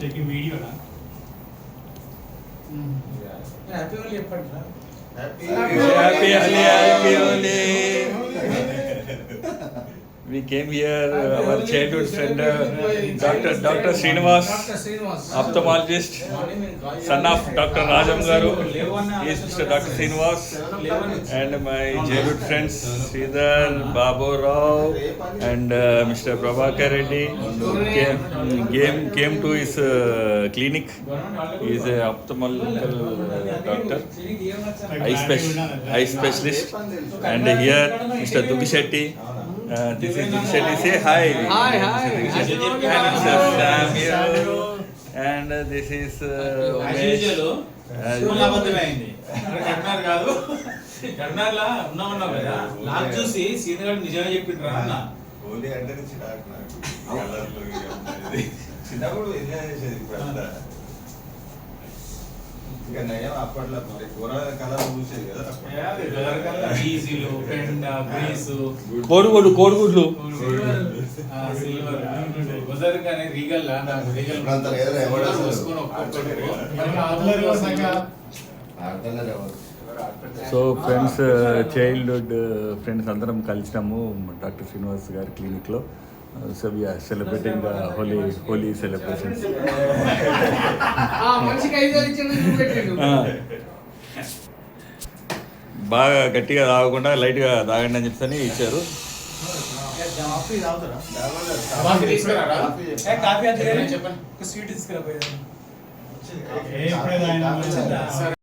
taking video na. Happy Holi eppadi ra? Happy Holi. We came here, our childhood friend, Dr. Srinivas, ophthalmologist, son of Dr. Rajam Garu, is Mr. Dr. Srinivas, and my childhood friends Sridhar, Babu Rao, and Mr. Prabhakar Reddy came to his clinic. He is an ophthalmological doctor, eye specialist, and here Mr. Dugi Shetty. This is Dugi Shetty. Say hi. Hi. And this is Umesh. కర్నాటకలో ఉన్నామన్నావు కదా నాకు చూసి senior గారు నిజంగా చెప్పిండ్రా అన్న హోలీ అంటే చిరాకు నాకు కలర్లు చిన్నప్పుడు ఎంజాయ్ చేసేది ఇప్పుడు అంతా ఇక నయం అప్పట్లో మరి కూర కలర్ చూసేది కదా ఈజీలు పెండ గ్రీసు కోడిగుడ్లు సిల్వర్ కుదరగానే రీగల్ నాకు రీగల్ అంత లేదా ఎవరు చూసుకొని ఒక్కొక్కటి సో ఫ్రెండ్స్ చైల్డ్హుడ్ ఫ్రెండ్స్ అందరం కలిసినాము డాక్టర్ శ్రీనివాస్ గారి క్లినిక్లో. So we are celebrating Holi celebrations. బాగా గట్టిగా తాగకుండా లైట్గా తాగండి అని చెప్పని ఇచ్చారు. కాఫీ చెప్పండి స్వీట్ తీసుకురా.